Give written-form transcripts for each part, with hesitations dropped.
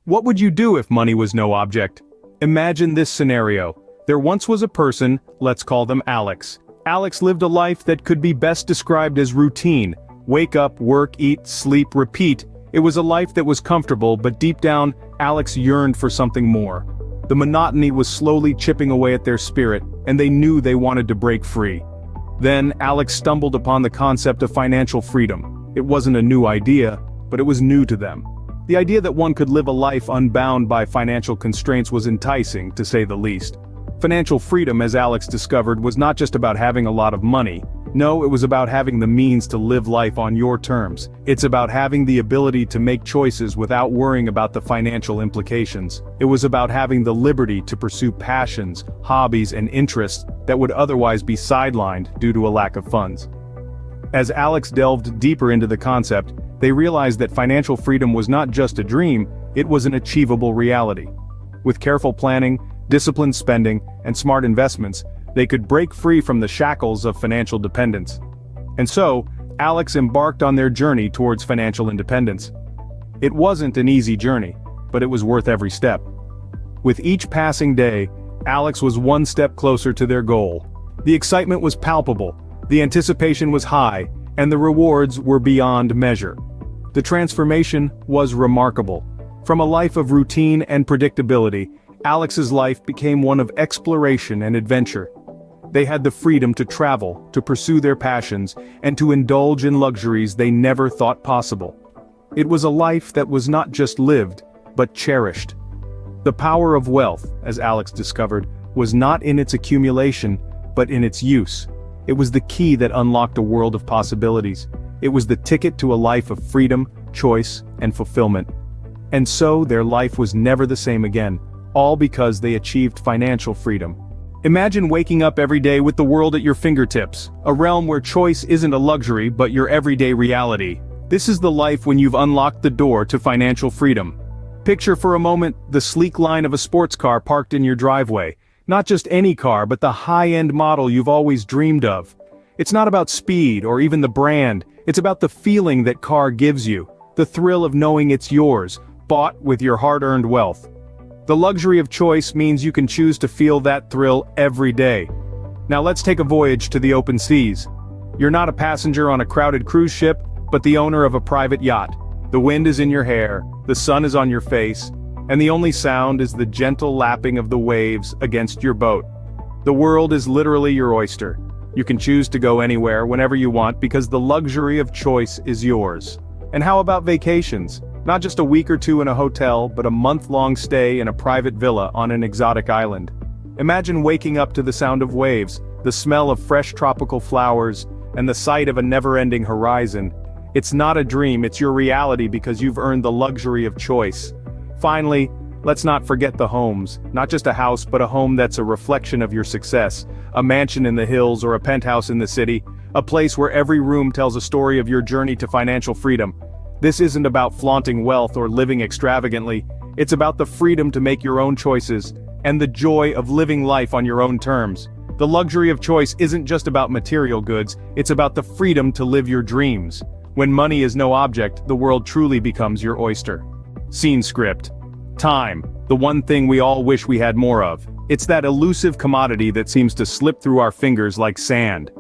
What would you do if money was no object? Imagine this scenario. There once was a person, let's call them Alex. Alex lived a life that could be best described as routine. Wake up, work, eat, sleep, repeat. It was a life that was comfortable, but deep down, Alex yearned for something more. The monotony was slowly chipping away at their spirit, and they knew they wanted to break free. Then, Alex stumbled upon the concept of financial freedom. It wasn't a new idea, but it was new to them. The idea that one could live a life unbound by financial constraints was enticing, to say the least. Financial freedom, as Alex discovered, was not just about having a lot of money. No, it was about having the means to live life on your terms. It's about having the ability to make choices without worrying about the financial implications. It was about having the liberty to pursue passions, hobbies, and interests that would otherwise be sidelined due to a lack of funds. As Alex delved deeper into the concept, they realized that financial freedom was not just a dream, it was an achievable reality. With careful planning, disciplined spending, and smart investments, they could break free from the shackles of financial dependence. And so, Alex embarked on their journey towards financial independence. It wasn't an easy journey, but it was worth every step. With each passing day, Alex was one step closer to their goal. The excitement was palpable, the anticipation was high, and the rewards were beyond measure. The transformation was remarkable. From a life of routine and predictability, Alex's life became one of exploration and adventure. They had the freedom to travel, to pursue their passions, and to indulge in luxuries they never thought possible. It was a life that was not just lived, but cherished. The power of wealth, as Alex discovered, was not in its accumulation, but in its use. It was the key that unlocked a world of possibilities. It was the ticket to a life of freedom, choice, and fulfillment. And so their life was never the same again, all because they achieved financial freedom. Imagine waking up every day with the world at your fingertips, a realm where choice isn't a luxury but your everyday reality. This is the life when you've unlocked the door to financial freedom. Picture for a moment the sleek line of a sports car parked in your driveway. Not just any car, but the high-end model you've always dreamed of. It's not about speed or even the brand, it's about the feeling that car gives you, the thrill of knowing it's yours, bought with your hard-earned wealth. The luxury of choice means you can choose to feel that thrill every day. Now let's take a voyage to the open seas. You're not a passenger on a crowded cruise ship, but the owner of a private yacht. The wind is in your hair, the sun is on your face, and the only sound is the gentle lapping of the waves against your boat. The world is literally your oyster. You can choose to go anywhere, whenever you want, because the luxury of choice is yours. And how about vacations? Not just a week or two in a hotel, but a month-long stay in a private villa on an exotic island. Imagine waking up to the sound of waves, the smell of fresh tropical flowers, and the sight of a never-ending horizon. It's not a dream, it's your reality because you've earned the luxury of choice. Finally, let's not forget the homes. Not just a house, but a home that's a reflection of your success. A mansion in the hills or a penthouse in the city. A place where every room tells a story of your journey to financial freedom. This isn't about flaunting wealth or living extravagantly. It's about the freedom to make your own choices, and the joy of living life on your own terms. The luxury of choice isn't just about material goods, it's about the freedom to live your dreams. When money is no object, the world truly becomes your oyster. Scene script. Time, the one thing we all wish we had more of. It's that elusive commodity that seems to slip through our fingers like sand.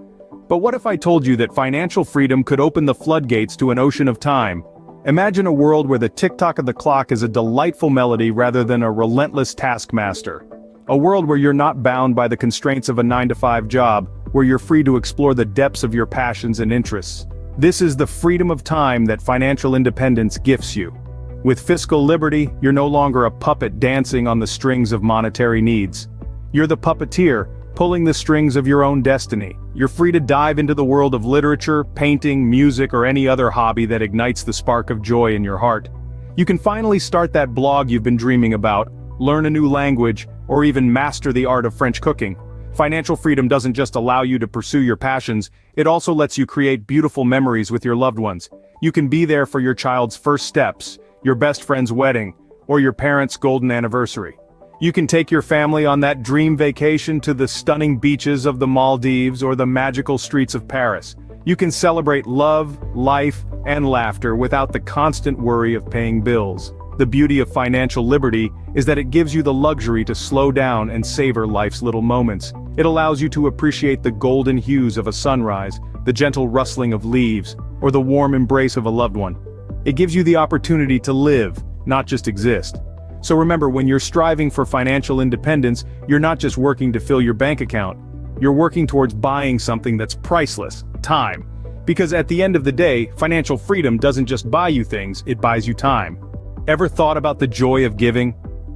But what if I told you that financial freedom could open the floodgates to an ocean of time? Imagine a world where the tick-tock of the clock is a delightful melody rather than a relentless taskmaster. A world where you're not bound by the constraints of a 9-to-5 job, where you're free to explore the depths of your passions and interests. This is the freedom of time that financial independence gifts you. With fiscal liberty, you're no longer a puppet dancing on the strings of monetary needs. You're the puppeteer, pulling the strings of your own destiny. You're free to dive into the world of literature, painting, music, or any other hobby that ignites the spark of joy in your heart. You can finally start that blog you've been dreaming about, learn a new language, or even master the art of French cooking. Financial freedom doesn't just allow you to pursue your passions, it also lets you create beautiful memories with your loved ones. You can be there for your child's first steps, your best friend's wedding, or your parents' golden anniversary. You can take your family on that dream vacation to the stunning beaches of the Maldives or the magical streets of Paris. You can celebrate love, life, and laughter without the constant worry of paying bills. The beauty of financial liberty is that it gives you the luxury to slow down and savor life's little moments. It allows you to appreciate the golden hues of a sunrise, the gentle rustling of leaves, or the warm embrace of a loved one. It gives you the opportunity to live, not just exist. So remember, when you're striving for financial independence, you're not just working to fill your bank account. You're working towards buying something that's priceless: time. Because at the end of the day, financial freedom doesn't just buy you things, it buys you time. Ever thought about the joy of giving?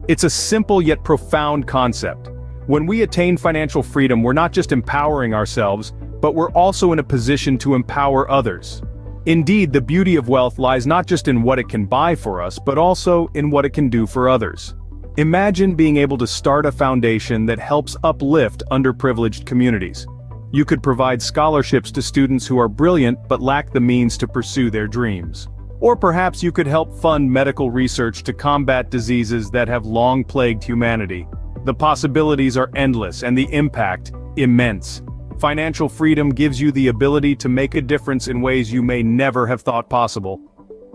It's a simple yet profound concept. When we attain financial freedom, we're not just empowering ourselves, but we're also in a position to empower others. Indeed, the beauty of wealth lies not just in what it can buy for us, but also in what it can do for others. Imagine being able to start a foundation that helps uplift underprivileged communities. You could provide scholarships to students who are brilliant but lack the means to pursue their dreams. Or perhaps you could help fund medical research to combat diseases that have long plagued humanity. The possibilities are endless and the impact immense. Financial freedom gives you the ability to make a difference in ways you may never have thought possible.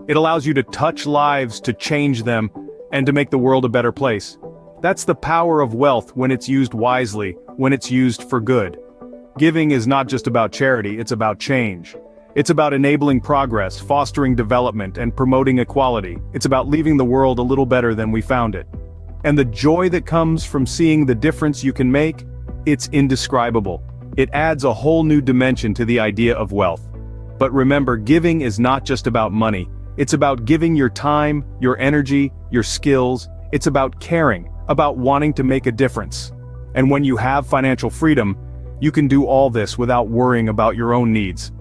It allows you to touch lives, to change them, and to make the world a better place. That's the power of wealth when it's used wisely, when it's used for good. Giving is not just about charity, it's about change. It's about enabling progress, fostering development, and promoting equality. It's about leaving the world a little better than we found it. And the joy that comes from seeing the difference you can make, it's indescribable. It adds a whole new dimension to the idea of wealth. But remember, giving is not just about money. It's about giving your time, your energy, your skills. It's about caring, about wanting to make a difference. And when you have financial freedom, you can do all this without worrying about your own needs.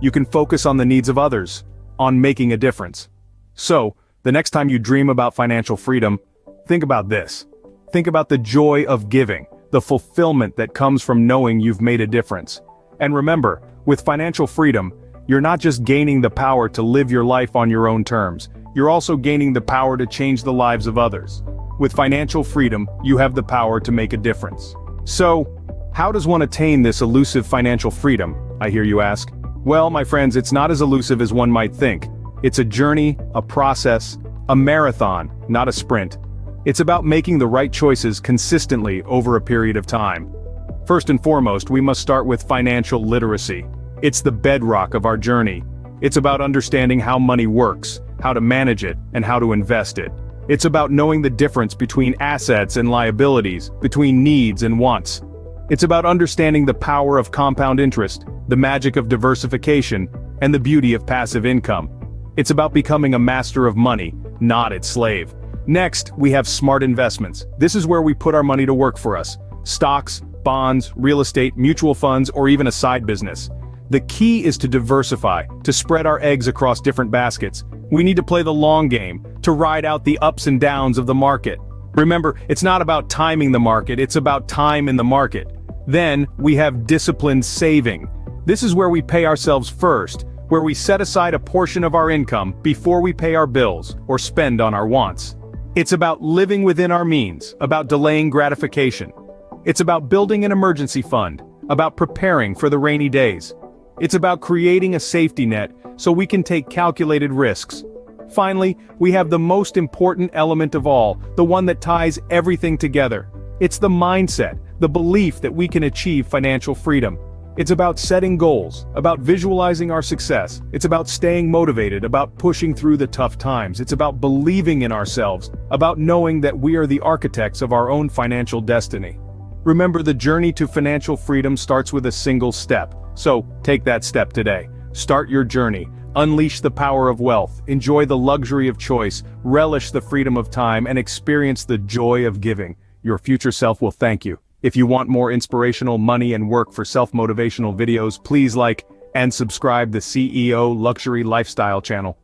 You can focus on the needs of others, on making a difference. So, the next time you dream about financial freedom, think about this. Think about the joy of giving, the fulfillment that comes from knowing you've made a difference. And remember, with financial freedom, you're not just gaining the power to live your life on your own terms, you're also gaining the power to change the lives of others. With financial freedom, you have the power to make a difference. So, how does one attain this elusive financial freedom, I hear you ask? Well, my friends, it's not as elusive as one might think. It's a journey, a process, a marathon, not a sprint. It's about making the right choices consistently over a period of time. First and foremost, we must start with financial literacy. It's the bedrock of our journey. It's about understanding how money works, how to manage it, and how to invest it. It's about knowing the difference between assets and liabilities, between needs and wants. It's about understanding the power of compound interest, the magic of diversification, and the beauty of passive income. It's about becoming a master of money, not its slave. Next, we have smart investments. This is where we put our money to work for us. Stocks, bonds, real estate, mutual funds, or even a side business. The key is to diversify, to spread our eggs across different baskets. We need to play the long game, to ride out the ups and downs of the market. Remember, it's not about timing the market, it's about time in the market. Then, we have disciplined saving. This is where we pay ourselves first, where we set aside a portion of our income before we pay our bills or spend on our wants. It's about living within our means, about delaying gratification. It's about building an emergency fund, about preparing for the rainy days. It's about creating a safety net so we can take calculated risks. Finally, we have the most important element of all, the one that ties everything together. It's the mindset, the belief that we can achieve financial freedom. It's about setting goals, about visualizing our success. It's about staying motivated, about pushing through the tough times. It's about believing in ourselves, about knowing that we are the architects of our own financial destiny. Remember, the journey to financial freedom starts with a single step. So, take that step today. Start your journey. Unleash the power of wealth. Enjoy the luxury of choice. Relish the freedom of time and experience the joy of giving. Your future self will thank you. If you want more inspirational money and work for self-motivational videos, please like and subscribe the CEO Luxury Lifestyle channel.